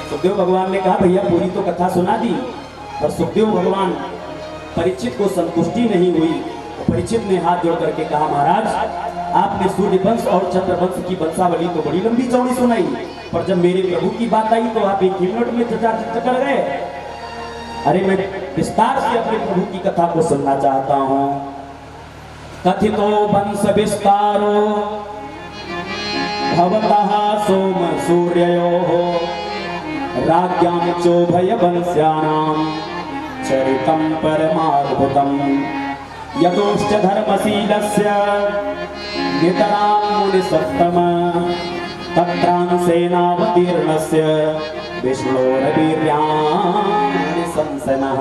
सुखदेव भगवान ने कहा भैया पूरी तो कथा सुना दी, पर सुखदेव भगवान परीक्षित को संतुष्टि नहीं हुई। तो परीक्षित ने हाथ जोड़ करके कहा महाराज आपने सूर्य वंश और चंद्र वंश की वंशावली तो बड़ी लंबी चौड़ी सुनाई, पर जब मेरे प्रभु की बात आई तो आप 1 मिनट में चर्चा कर गए। अरे मैं विस्तार से अपने प्रभु की कथा को सुनना चाहता हूं। कथितो वंश विस्तारो भवतः सोम सूर्ययोः राज्ञां चोभय वंश्यानां चरितं परमाद्भुतं यतोश्च धर्मशीलस्य नितरां मुनिसत्तम तत्रांसेनावतीर्णस्य विष्णोरवीर्याणिशंसनः।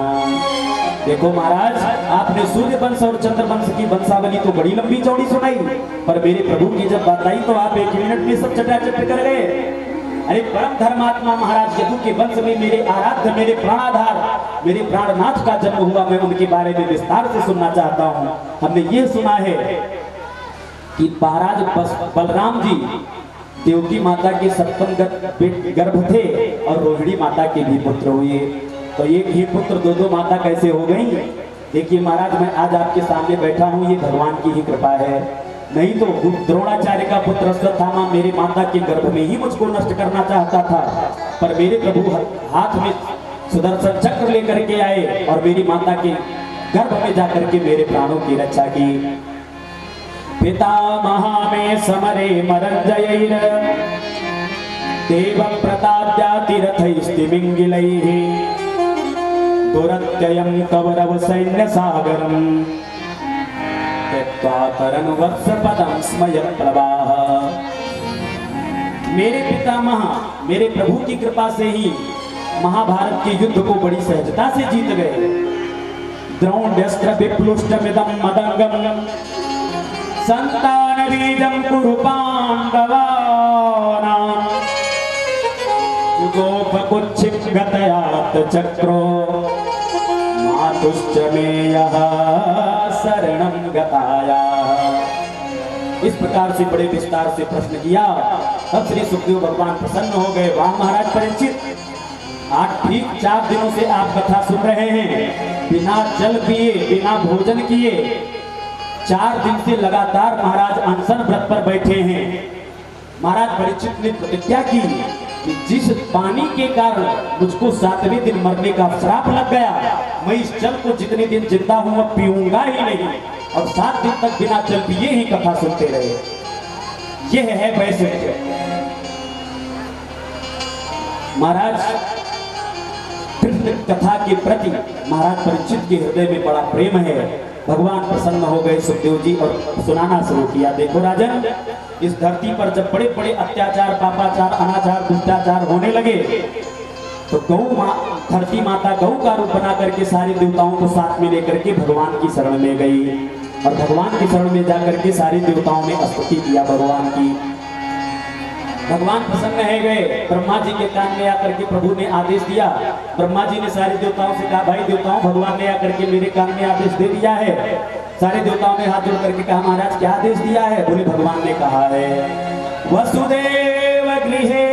देखो महाराज आपने सूर्य वंश और चंद्र वंश की वंशावली तो बड़ी लंबी चौड़ी सुनाई, पर मेरे प्रभु की जब बात आई तो आप 1 मिनट में सब चटाचट कर गए। अरे परम धर्मात्मा महाराज यदु के वंश में मेरे आराध्य मेरे प्राणाधार मेरे प्राणनाथ का जन्म हुआ, मैं उनके बारे में विस्तार से सुनना चाहता हूँ। हमने ये सुना है कि महाराज बलराम जी देवकी माता के 57 गर्भ थे और रोहिणी माता के भी पुत्र हुए। तो एक ही पुत्र 2 माता कैसे हो गई? देखिए महाराज मैं आज आपके सामने बैठा हूँ, ये भगवान की ही कृपा है, नहीं तो द्रोणाचार्य का पुत्र अश्वत्थामा मेरे माता के गर्भ में ही मुझको नष्ट करना चाहता था, पर मेरे प्रभु हाथ में सुदर्शन चक्र लेकर के आए और मेरी माता के गर्भ में जाकर के मेरे प्राणों की रक्षा की। पितामहा में समरे मरंजयैर देव प्रताप्यातिरथैस्तिमिंगिलैः दुरत्ययं कौरव सैन्य सागरं त्यक्त्वा तरन्वत्स पदं स्मयत् प्रवाह। मेरे पितामह मेरे प्रभु की कृपा से ही महाभारत के युद्ध को बड़ी सहजता से जीत गए। द्रोण्यस्त्र विप्लुष्टमिदं मदंगम संतान बीजं कुरु पांडवानां जुगोपकुच्छिगतयात् चक्रो मातुश्च मेयः शरणं गताया। इस प्रकार से बड़े विस्तार से प्रश्न किया। अब श्री सुखदेव भगवान प्रसन्न हो गए। वाह महाराज परीक्षित, आज ठीक 4 दिनों से आप कथा सुन रहे हैं, बिना जल पिए बिना भोजन किए 4 दिन से लगातार महाराज अनशन व्रत पर बैठे हैं। महाराज परीक्षित ने प्रतिज्ञा की कि जिस पानी के कारण मुझको 7वें दिन मरने का श्राप लग गया, मैं इस जल को जितने दिन जिंदा हूं अब पीऊंगा ही नहीं, और 7 दिन तक बिना जल पिए ही कथा सुनते रहे। यह है वैसे महाराज कृष्ण कथा के प्रति महाराज परीक्षित के हृदय में बड़ा प्रेम है। भगवान प्रसन्न हो गए सुखदेव जी और सुनाना शुरू किया। देखो राजन, इस धरती पर जब बड़े बड़े अत्याचार पापाचार अनाचार दुष्टाचार होने लगे तो धरती माता गौ का रूप बना करके सारे देवताओं को साथ में लेकर के भगवान की शरण में गई, और भगवान की शरण में जाकर के सारे देवताओं ने स्तुति किया भगवान की। भगवान प्रसन्न है गए। ब्रह्मा जी के कान में आकर के प्रभु ने आदेश दिया। ब्रह्मा जी ने सारे देवताओं से कहा भाई देवताओं, भगवान ने आकर के मेरे कान में आदेश दे दिया है। सारे देवताओं ने हाथ जोड़ करके कहा महाराज क्या आदेश दिया है? बोले भगवान ने कहा है वसुदेव गृहे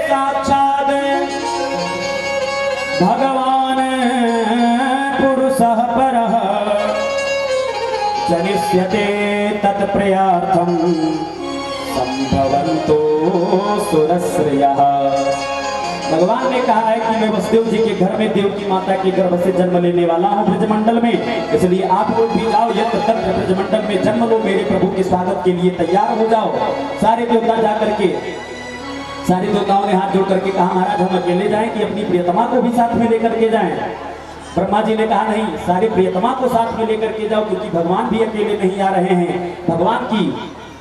साक्षात् भगवान पुरुषः परः जनिष्यते तत्प्रियार्थं संभवन्तो सुरश्रेयः। भगवान ने कहा है कि मैं वसुदेव जी के घर में देवकी माता के गर्भ से जन्म लेने वाला हूँ ब्रजमंडल में, इसलिए आप लोग भी जाओ यत्र तत्र ब्रजमंडल में जन्म लो, मेरे प्रभु के स्वागत के लिए तैयार हो जाओ। सारे देवता जाकर के सारे देवताओं ने हाथ जोड़ करके कहा महाराज हम अकेले जाएं कि अपनी प्रियतमा को भी साथ में लेकर के जाएं? ब्रह्मा जी ने कहा नहीं, सारे प्रियतमा को साथ में लेकर के जाओ, क्योंकि भगवान भी अकेले नहीं आ रहे हैं। भगवान की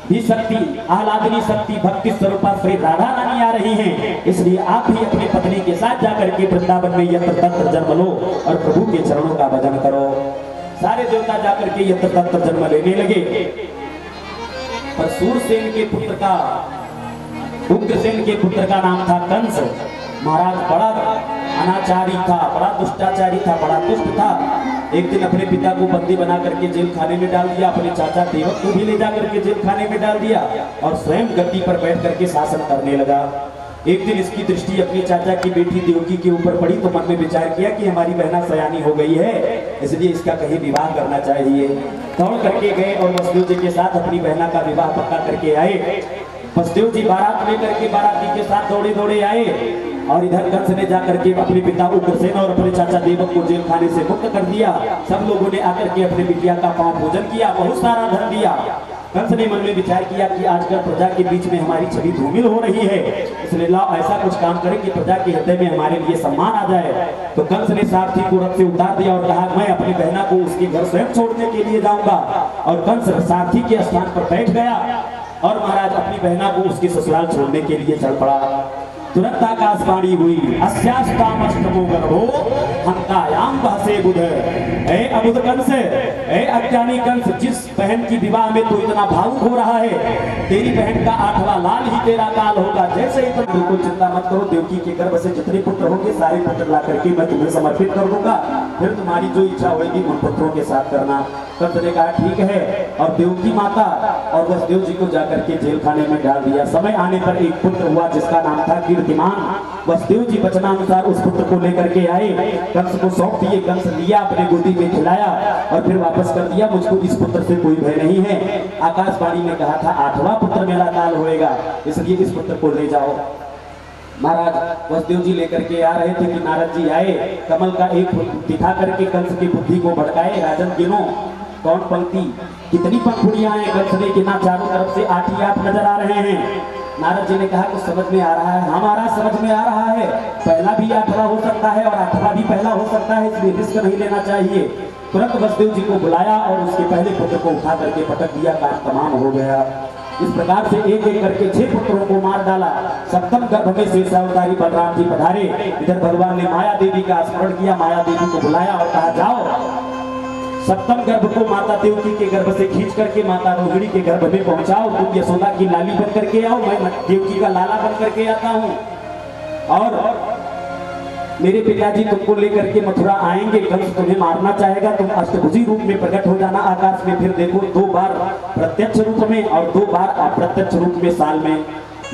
भी शक्ति आह्लादनी शक्ति भक्ति स्वरूपा श्री राधा रानी आ रही हैं, इसलिए आप भी अपनी पत्नी के साथ जाकर के वृंदावन में यत्र तत्र जन्म लो और प्रभु के चरणों का भजन करो। सारे देवता जाकर के यत्र तत्र जन्म लेने लगे, पर सूरसेन के पुत्र का उग्रसेन के पुत्र का नाम था कंस। महाराज बड़ा अनाचारी था, बड़ा दुष्टाचारी था, बड़ा दुष्ट था। एक दिन अपने पिता को बंदी बना करके जेल खाने में डाल दिया, अपने चाचा देवक को भी ले जाकर के जेल खाने में डाल दिया और स्वयं गद्दी पर बैठ करके शासन करने लगा। एक दिन इसकी दृष्टि अपनी चाचा की बेटी देवकी के ऊपर पड़ी तो मन में विचार किया कि हमारी बहना सयानी हो गई है, इसलिए इसका कहीं विवाह करना चाहिए। दौड़ करके गए और वसुदेव जी के साथ अपनी बहना का विवाह पक्का करके आए। वसुदेव जी बारात लेकर के बाराती के साथ दौड़े दौड़े आए और इधर कंस ने जाकर के अपने पिता उग्रसेन और अपने चाचा देवक को जेल खाने से मुक्त कर दिया। सब लोगों ने आकर के अपने बिटिया का पांव भोजन किया, बहुत सारा धन दिया। कंस ने मन में विचार किया कि आजकल प्रजा के बीच में हमारी छवि धूमिल हो रही है, इसलिए लाओ ऐसा कुछ काम करें कि प्रजा के हृदय में हमारे लिए सम्मान आ जाए। तो कंस ने सारथी को रथ से उतार दिया और कहा मैं अपनी बहना को उसके घर स्वयं छोड़ने के लिए जाऊंगा। और कंस सारथी के स्थान पर बैठ गया और महाराज अपनी बहना को उसके ससुराल छोड़ने के लिए चल पड़ा। तुरंत आकाशवाणी हुई, अस्यास्तामष्टमो गर्भो हंतायाम बहसे बुध। ए अबुध कंस, ए अज्ञानी कंस, जिस बहन की विवाह में तो इतना भावुक हो रहा है, तेरी बहन का 8वां लाल ही तेरा काल होगा। जैसे ही तुम बिल्कुल चिंता मत करो, देवकी के गर्भ से जितने पुत्र होंगे सारे पुत्र ला करके मैं तुम्हें समर्पित कर दूंगा, फिर तुम्हारी जो इच्छा होगी उन पुत्रों के साथ करना। कंस ने कहा ठीक है, और देवकी माता और वसुदेव जी को जाकर के जेल खाने में डाल दिया। समय आने पर एक पुत्र हुआ जिसका नाम था कीर्तिमान। वसुदेव जी वचनानुसार उस पुत्र को लेकर के आए, कंस को सौंप दिए। कंस लिया, अपने गोदी में खिलाया और फिर वापस कर दिया। मुझको इस पुत्र से कोई भय नहीं है। आकाशवाणी ने कहा था 8वां पुत्र मेरा काल होएगा, इसलिए इस पुत्र को ले जाओ। महाराज वसुदेव जी लेकर के आ रहे थे कि नारद जी आए, कमल का एक फूल दिखा करके कंस की बुद्धि को भड़काए। राजन गिनो कौन पंक्ति, कितनी पंखुड़ियां हैं। कंस ने गिना, चारों तरफ से 8 ही 8 नजर आ रहे हैं। नारद जी ने कहा कुछ समझ में आ रहा है। हमारा समझ में आ रहा है, पहला भी 8वां हो सकता है और 8वां भी पहला हो सकता है, इसलिए रिस्क नहीं लेना चाहिए। तुरंत वसुदेव जी को बुलाया और उसके पहले पुत्र को उठा करके पटक दिया, काम तमाम हो गया। इस प्रकार से एक एक करके 6 पुत्रों को मार डाला। सप्तम गर्भ में शेषावतारी बलराम जी पधारे। इधर भगवान ने माया देवी का स्मरण किया, माया देवी को बुलाया और कहा जाओ सप्तम गर्भ को माता देवकी के गर्भ से खींच करके माता रोहिणी के गर्भ में पहुंचाओ। तुम यशोदा की लाली बन करके आओ, मैं देवकी का लाला बन करके आता हूँ। और मेरे पिताजी तुमको लेकर के मथुरा आएंगे। कंस तुम्हें मारना चाहेगा, तुम अष्टभुजी रूप में प्रकट हो जाना आकाश में। फिर देखो 2 बार प्रत्यक्ष रूप में और 2 बार अप्रत्यक्ष रूप में साल में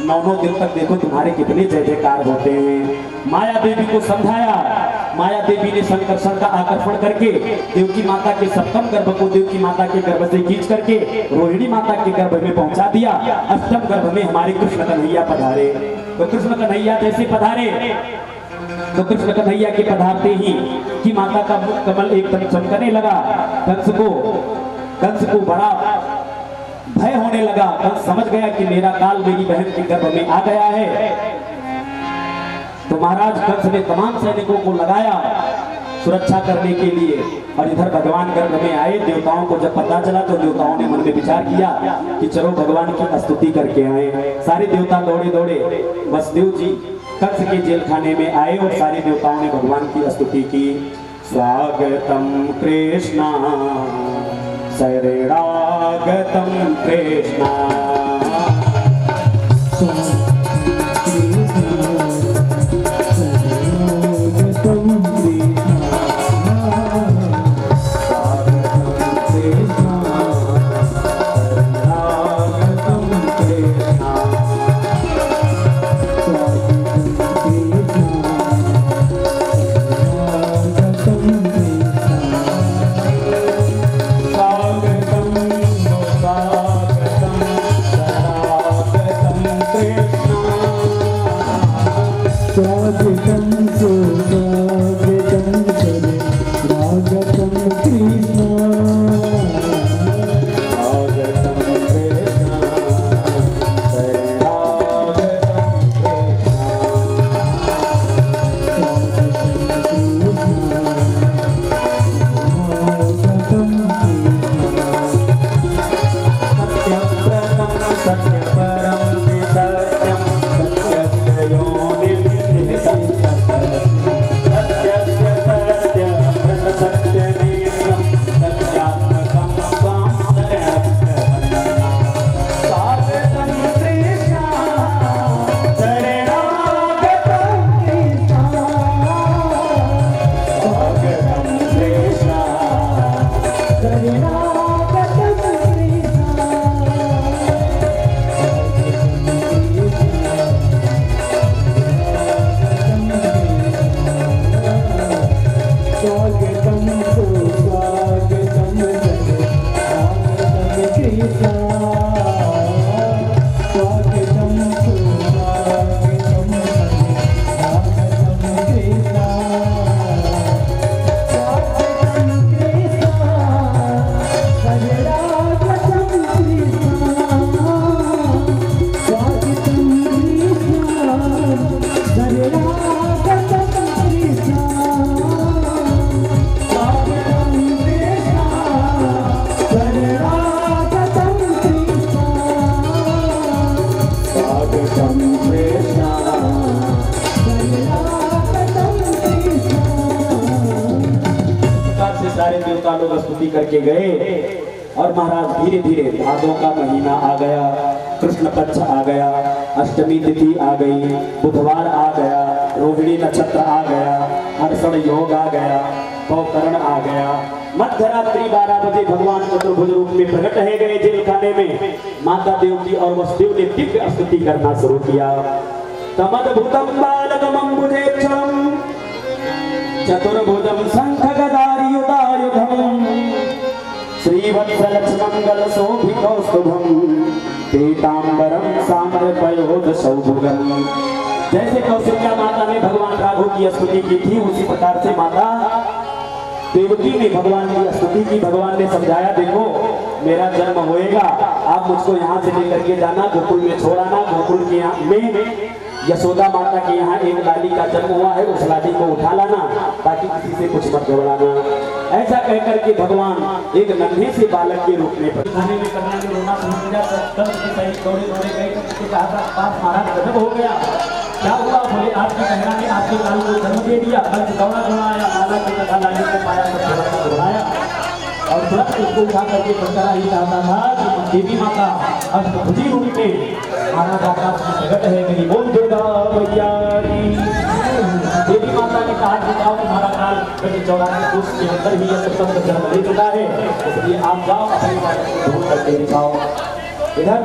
9 दिन तक देखो तुम्हारे कितने जय जयकार होते हैं। माया देवी को समझाया। माया देवी ने संकर्षण का आकर्षण करके देवकी माता के सप्तम गर्भ को देवकी माता के गर्भ से खींच करके रोहिणी माता के गर्भ में पहुंचा दिया। अष्टम गर्भ में हमारे कृष्ण कन्हैया पधारे। तो कृष्ण कन्हैया जैसे पधारे तो कृष्ण कन्हैया के पधारते ही कि माता का मुख कमल एकदम चमकने लगा। कंस को बड़ा भय होने लगा। कंस समझ गया कि मेरा काल मेरी बहन के गर्भ में आ गया है। तो महाराज कंस ने तमाम सैनिकों को लगाया सुरक्षा करने के लिए। और इधर भगवान गर्भ में आए। देवताओं को जब पता चला तो देवताओं ने मन में विचार किया कि चलो भगवान की स्तुति करके आए। सारे देवता दौड़े दौड़े वसुदेव जी कंस के जेल खाने में आए और सारे देवताओं ने भगवान की स्तुति की। स्वागतम कृष्णा शरणागतम कृष्णा Krishna लोग स्तुति करके गए और महाराज धीरे धीरे भादों का महीना आ गया, कृष्ण पक्ष आ गया, अष्टमी तिथि आ गई, बुधवार आ गया, रोहिणी नक्षत्र आ गया, हर्षण योग आ गया, पौकरण आ गया। मध्यरात्रि 12 बजे भगवान चतुर्भुज रूप में प्रकट है गए जेल खाने में। माता देवकी और वसुदेव ने दिव्य स्तुति करना शुरू किया। तमद्भुतम बालकमं बुधेक्षणं चतुर्भुजं शंखगदायुधायुधं श्रीवत्सलक्ष्मंगल शोभितौस्तुभं पीतांबरं साम्रपयोधशौभुगम्। जैसे कौशल्या माता ने भगवान राघव की स्तुति की थी, उसी प्रकार से माता देवकी ने भगवान की स्तुति की। भगवान ने समझाया, देखो मेरा जन्म होएगा, आप मुझको यहाँ से लेकर के जाना, गोकुल में छोड़ाना। गोकुल के यहाँ में यशोदा माता के यहाँ एक लाली का जन्म हुआ है, उस लाली को उठा लाना ताकि किसी से कुछ मत घबराना। ऐसा कहकर के भगवान एक नन्हे से बालक के रूप में खाने में करना में रोना दौड़े दौड़े गए, पास महाराज गजब हो गया। क्या हुआ? बोले आपकी कहना ने आपके लाल को जन्म दे दिया। बल्कि दौड़ा दौड़ा आया, माला की कथा लाली को पाया, सब घुराया और तुरंत उसको उठा करके बंदरा ही चाहता था कि देवी माता अष्टभुजी रूप में महाराज आकाश में प्रकट है। मेरी बोल दुर्गा मैया की। देवी माता ने कहा कि जाओ, तुम्हारा काल 84 कोष के अंदर ही यह स्वतंत्र जन्म ले चुका है, इसलिए आप जाओ अपनी माता को दूर करके दिखाओ। इधर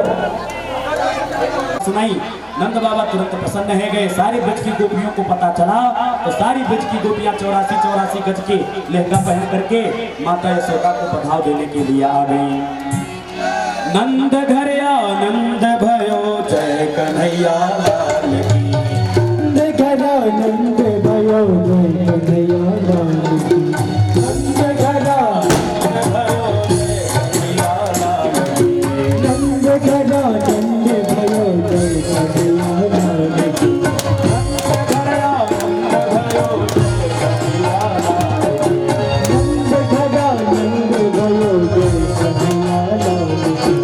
सुनाई, नंद बाबा तुरंत प्रसन्न है गए। सारी ब्रज की गोपियों को पता चला तो सारी ब्रज की गोपियां 84 गज के लहंगा पहन करके माता यशोदा को बधाव देने के लिए आ गई। नंद घर आनंद भयो जय कन्हैया लाल की। नंद घर आनंद भयो जय कन्हैया लाल की। नंद घर आनंद भयो जय कन्हैया लाल की। नंद घर आनंद भयो जय कन्हैया लाल की। नंद घर आनंद भयो जय कन्हैया लाल की। नंद घर आनंद भयो जय कन्हैया लाल की।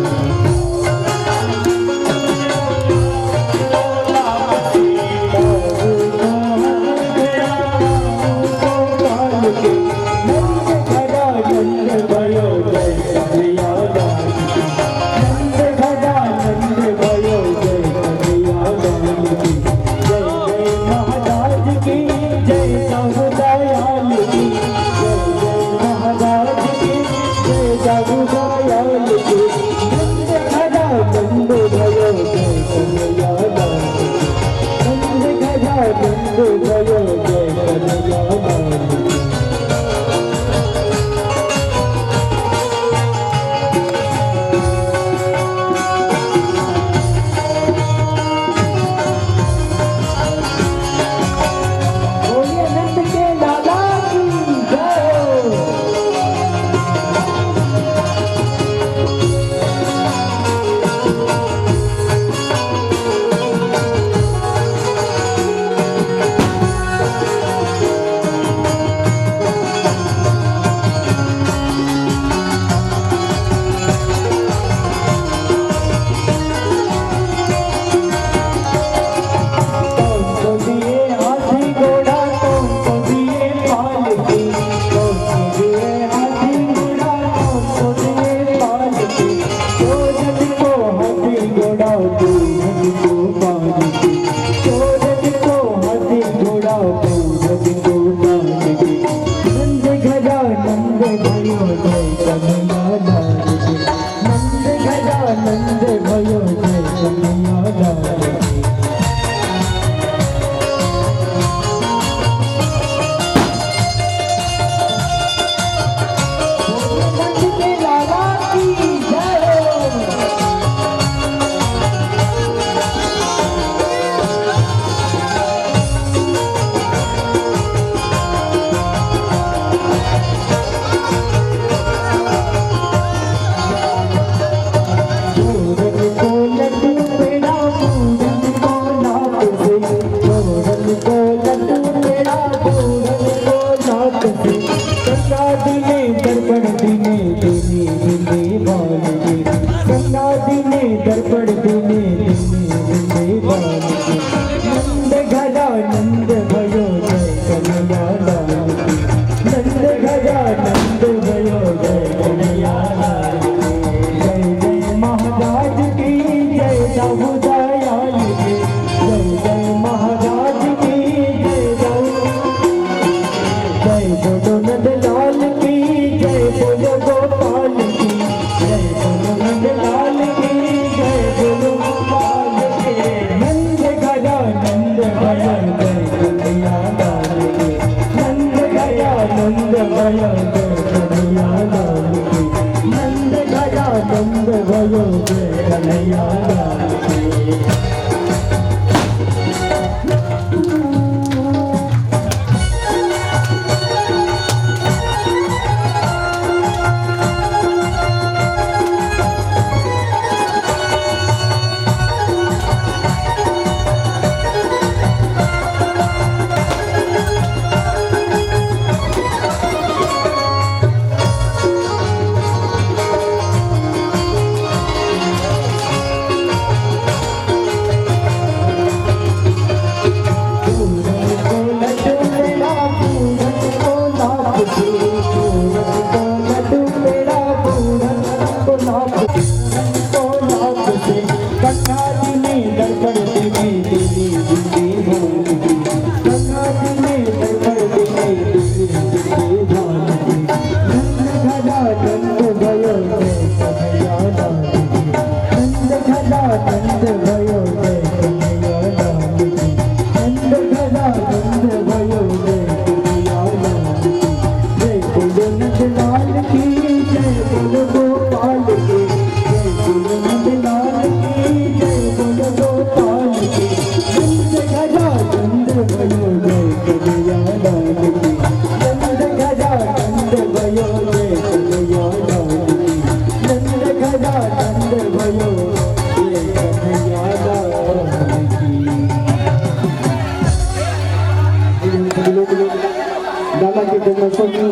लाला के जन्मोत्सव में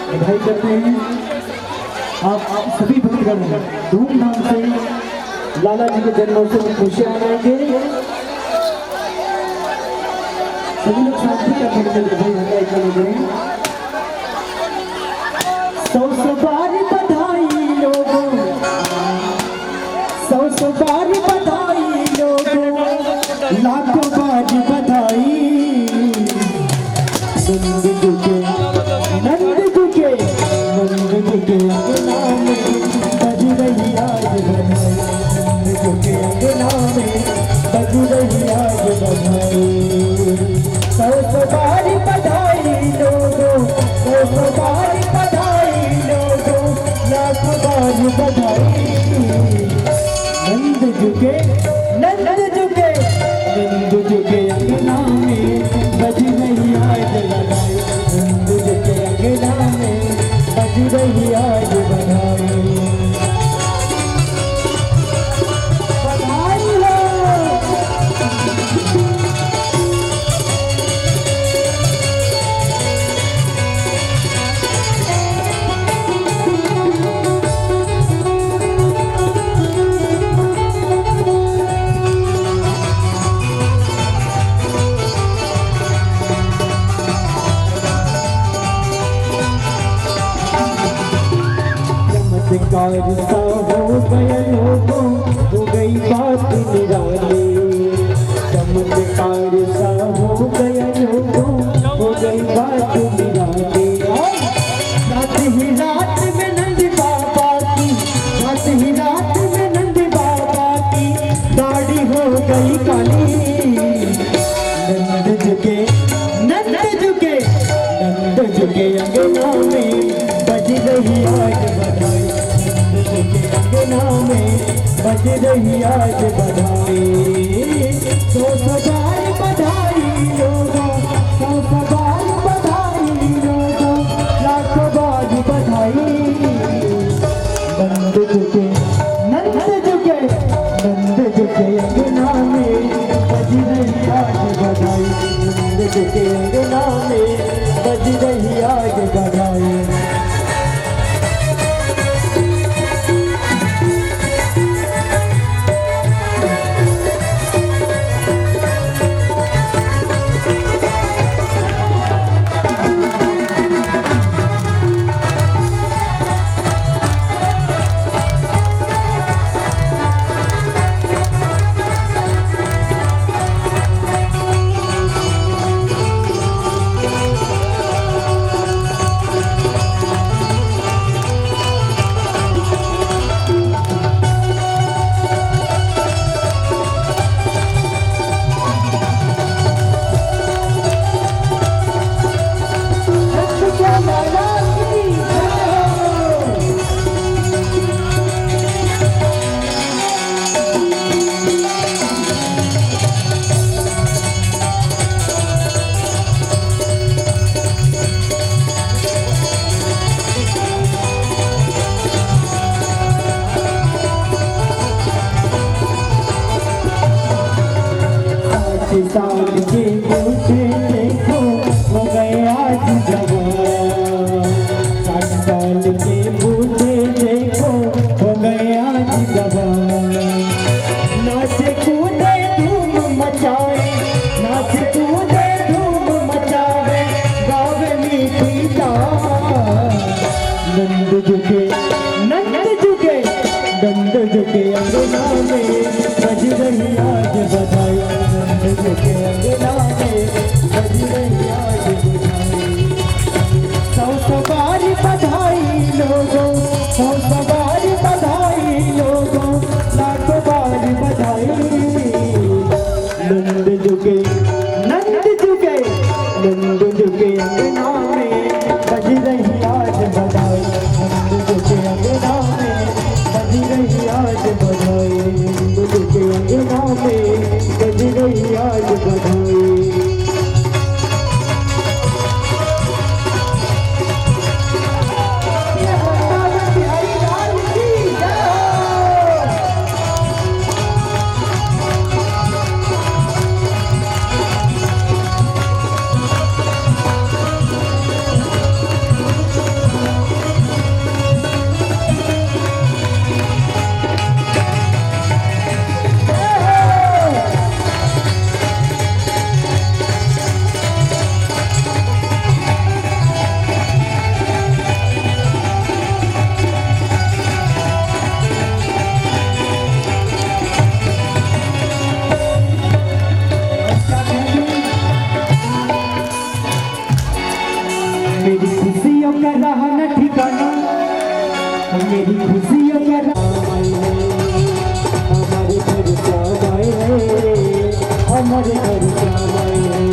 बधाई करते हैं। आप सभी भक्तगण धूमधाम से लाला जी के जन्मोत्सव में खुशियां मनाएंगे। सभी लोग शांति का खेल भाई हटाई करें। 100 बार बधाई लोगों, 100 बार बधाई लोगों, लाखों बार बधाई। नंद जुके अंगना में बज रही आज बधाई। नंद जुके अंगना में बज रही आज बधाई। 100 बार बधाई लोगों, 100 बार बधाई लोगों, लाख बार बधाई। नंद जुके अंगना में बज रही आज बधाई। नंद जुके अंगना में बज रही आज बधाई। बधाई हो। चमत्कार सा हो गया लोगों, हो गई बात निराली। चमत्कार सा हो गया लोगों, हो गई बात निराली। रात ही रात में नंद बाबा की, रात ही रात में नंद बाबा की दाढ़ी हो गई काली। नंद जुके अंगना में बज रही आज बधाई। अंगना में बज रही आज बधाई। 100 बार बधाई लोगों, 100 बार बधाई लोगों, लाखों बार बधाई। नंद जुके अंगना में बज रही आज बधाई। नंद जुके अंगना में बज रही आज बधाई। नंद जी के अंगना में बज रही आज बधाई, नंद जी के अंगना में बज रही आज बधाई, नंद जी के अंगना में बज रही आज बधाई। मेरी खुशियों का रहा न ठिकाना, मेरी खुशियों का हमारे घर श्याम आए हैं, हमारे घर श्याम आए हैं।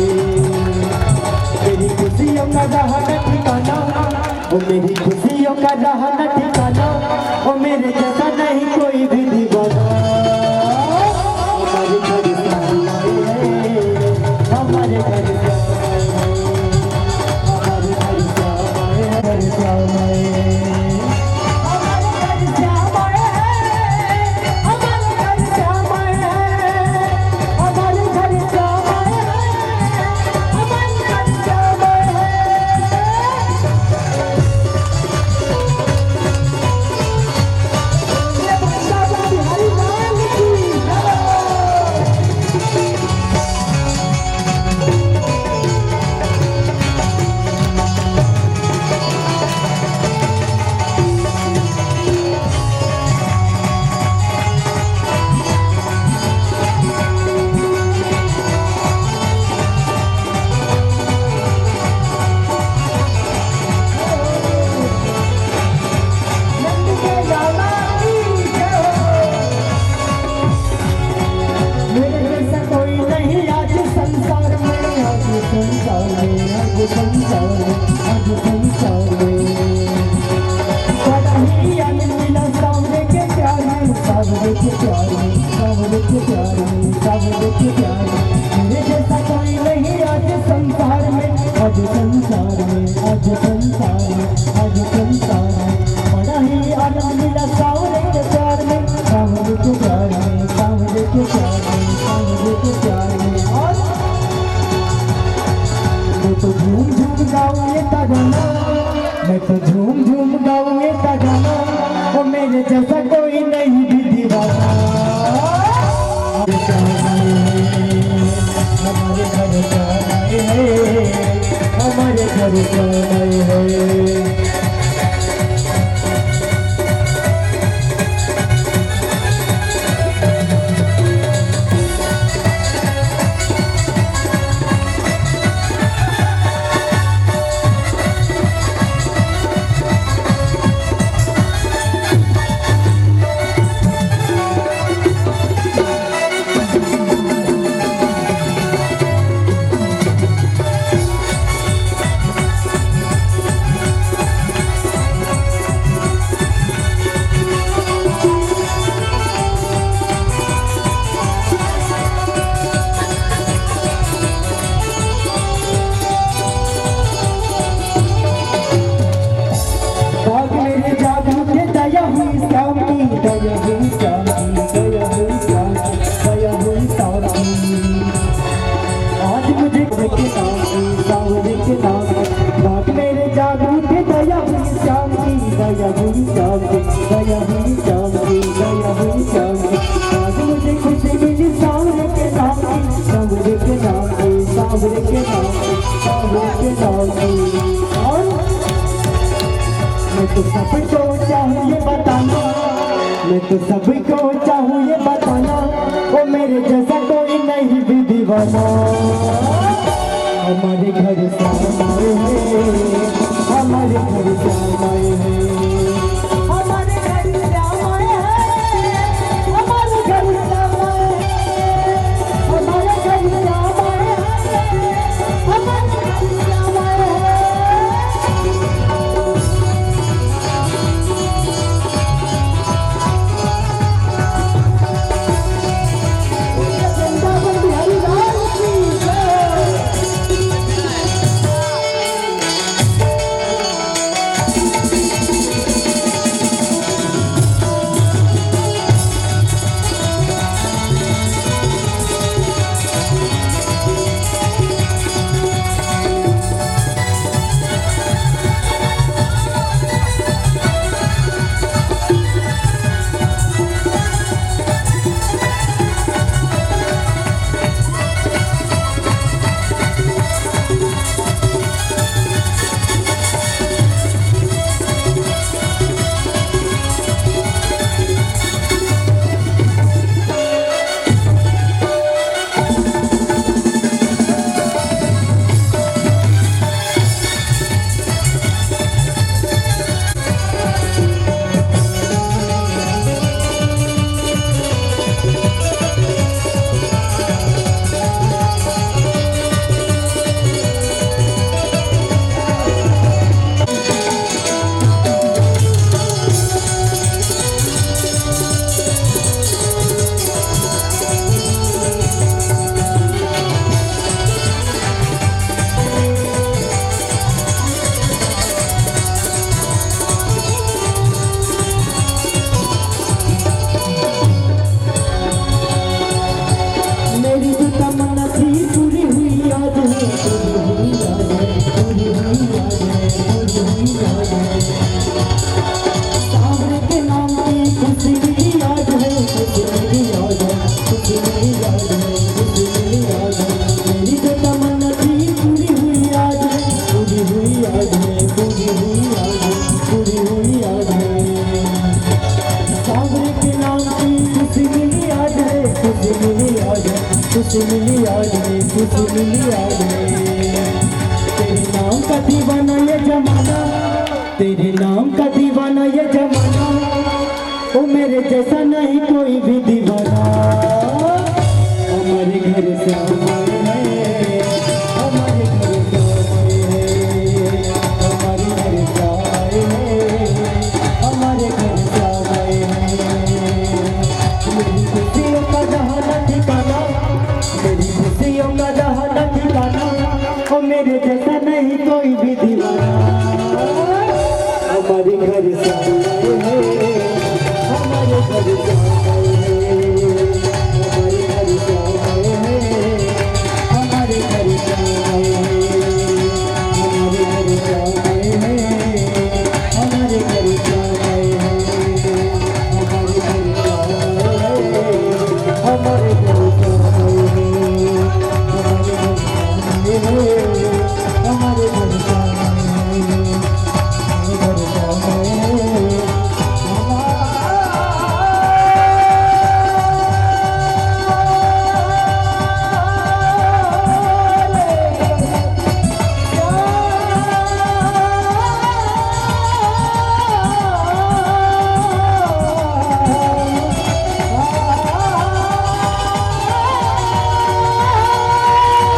मेरी खुशियों का रहा न ठिकाना, वो मेरी खुशियों का रहा न ठिकाना, वो मेरे जैसा नहीं कोई भी दीवाना। हमारे घर श्याम आए हैं, हमारे घर श्याम आए हैं, हमारे घर श्याम आए हैं, घर श्याम आए हैं। मेरे जैसा कोई नहीं आज संसार में, आज संसार में, आज संसार में, आज संसार में। बड़ा ही आनंद मिला सावरे के प्यार में, सावरे के प्यार में, सावरे के प्यार में, सावरे के प्यार में। और मैं तो झूम झूम गाऊं ये तराना, मैं तो झूम झूम गाऊं ये तराना, वो मेरे जैसा कोई नहीं भी दीवाना। हमारे घर श्याम आए हैं, हमारे घर श्याम आए हैं। मुझे खुशी मिली सावरे के नाम की, सावरे के नाम की, सावरे के नाम की, सावरे के नाम की। और मैं तो सबको चाहूँ ये बताना, मैं तो सबको चाहूँ ये बताना, वो मेरे जैसा कोई नहीं भी दीवाना। हमारे घर श्याम आए हैं, हमारे घर श्याम आए हैं। मिलिया रे। तेरे नाम का दीवाना ये जमाना, तेरे नाम का दीवाना ये जमाना, ओ मेरे जैसा नहीं कोई भी दीवाना। हमारे घर से हमारे हैं, हमारे घर से हमारे घर से आए हैं, हमारे घर से आए हैं। मेरी खुशियों का जहाँ न ठिकाना, मेरी खुशियों का जहाँ न ठिकाना, ओ मेरे जैसा नहीं कोई भी दीवाना। हमारे घर से आए हैं, हमारे घर से आए हैं, हमारे घर से आए हैं, हमारे घर से आए हैं, हमारे घर से आए हैं, हमारे घर से आए हैं, हमारे घर से आए हैं, हमारे घर से आए हैं,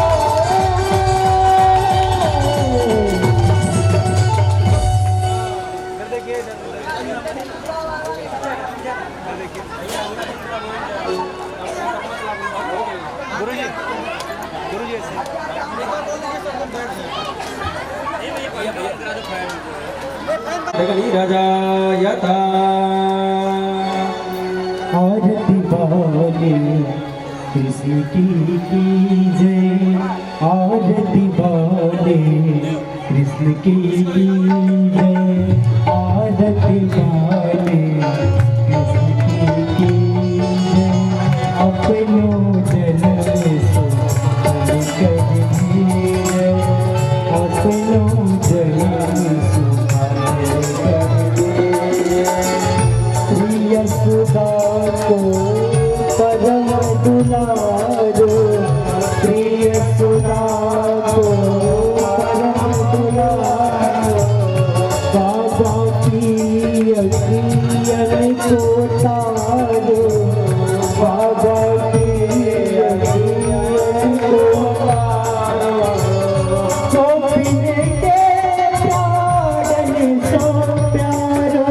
हमारे घर से आए हैं। राजा यथा आरती बाले कृष्ण की जय, आरती बाले कृष्ण की जय, आरती बाले कृष्ण की जय। अपनों जन्म से कर दिए, अपनों जन्म यशोदा को परम दुलारो, प्रिय सुधा को परम दुलारो, बाबा की अखियन को तारो, बाबा की अखियन को तारो। गोपिन के प्राण सो प्यारो,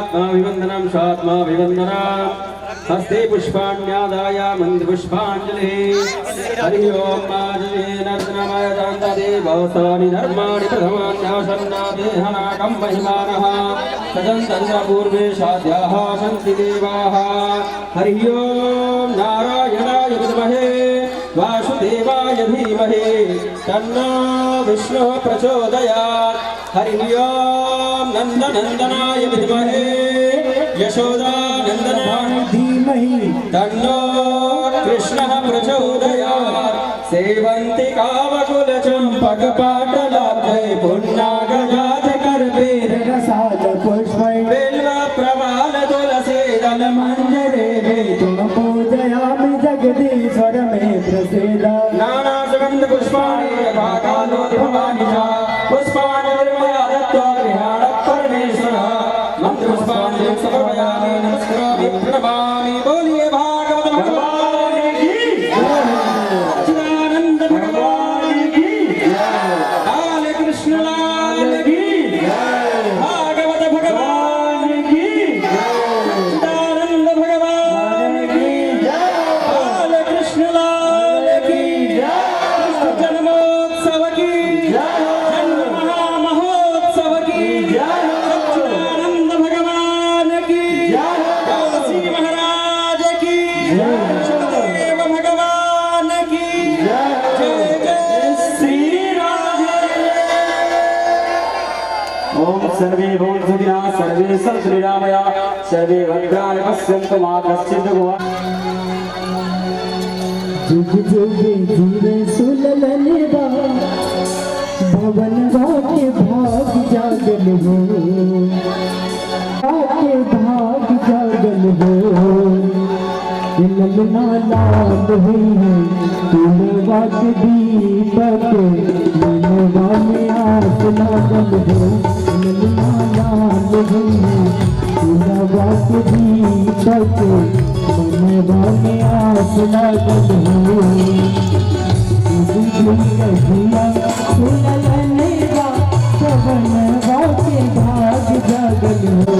आत्माभिवन्दनं स्वात्माभिवन्दनं हस्ते पुष्पाण्यादाय मन्त्रपुष्पाञ्जलिः हरि ओम नर्दनमय दान्तादेवतानि धर्माणि प्रथमान्यासन्नादेहनाकं महिमानः तदन्तर्पूर्वे साध्याः सन्ति देवाः हरि ओम नारायणाय विद्महे वासुदेवाय धीमहि तन्नो विष्णुः प्रचोदयात् हरि ओम नन्दनन्दनाय विद्महे यशोदानन्दनाय धीमहि तन्नो कृष्णः प्रचोदयात् सेवन्ति कामकुलचम्पकपाटलाभै पुण्णागजातकर्पेर रसाल पुष्पै बिल्व प्रवाल तुलसी दलमञ्जरे तुम पूजयामि जगदीश्वर मे प्रसीद नाना सुगन्ध पुष्पाणि भागालोति भवानि च पुष्पाणि निर्मया दत्त्वा गृहाण परमेश्वरः मंत्र पुष्पाणि समर्पयामि नमस्करोमि प्रणमामि बोलिए भागवत भगवान की सच्चिदानंद भगवान की लाल कृष्ण लाल की भागवत भगवान की सच्चिदानंद भगवान की लाल कृष्ण लाल की कृष्ण जन्मोत्सव की जन्म महामहोत्सव की सच्चिदानंद भगवान की तुलसी महाराज की देव भगवान की जय जय श्री राधे। ओम सर्वे भवन्तु सुखिनः सर्वे सन्तु निरामयाः सर्वे भद्राणि पश्यन्तु मा कश्चित् दुःखभाग् जुग जुग जीवे सुललने भवन के भाग जागल हो के भाग जागल हो ललना लाल हुई है तुलवा के दीपक मनवा में आस लागल हो ललना लाल हुई है तुलवा के दीपक मनवा में आस लागल हो के भाग जागल हो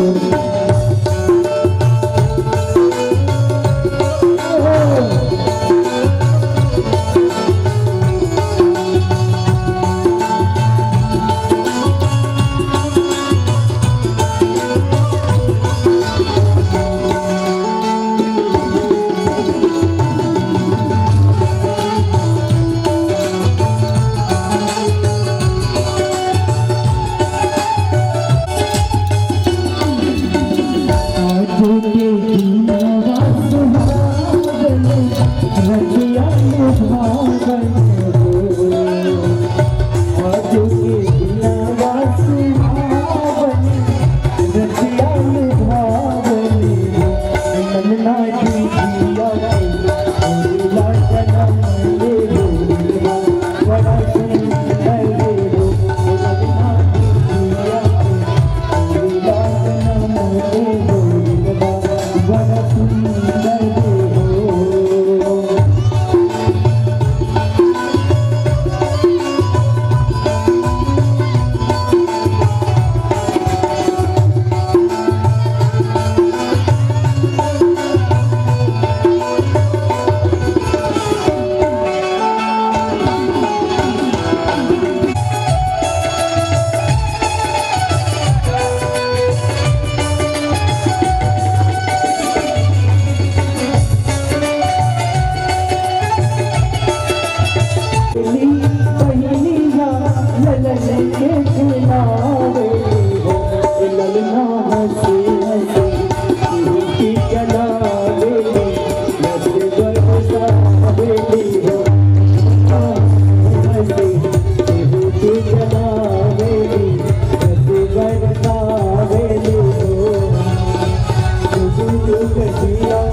Hallelujah.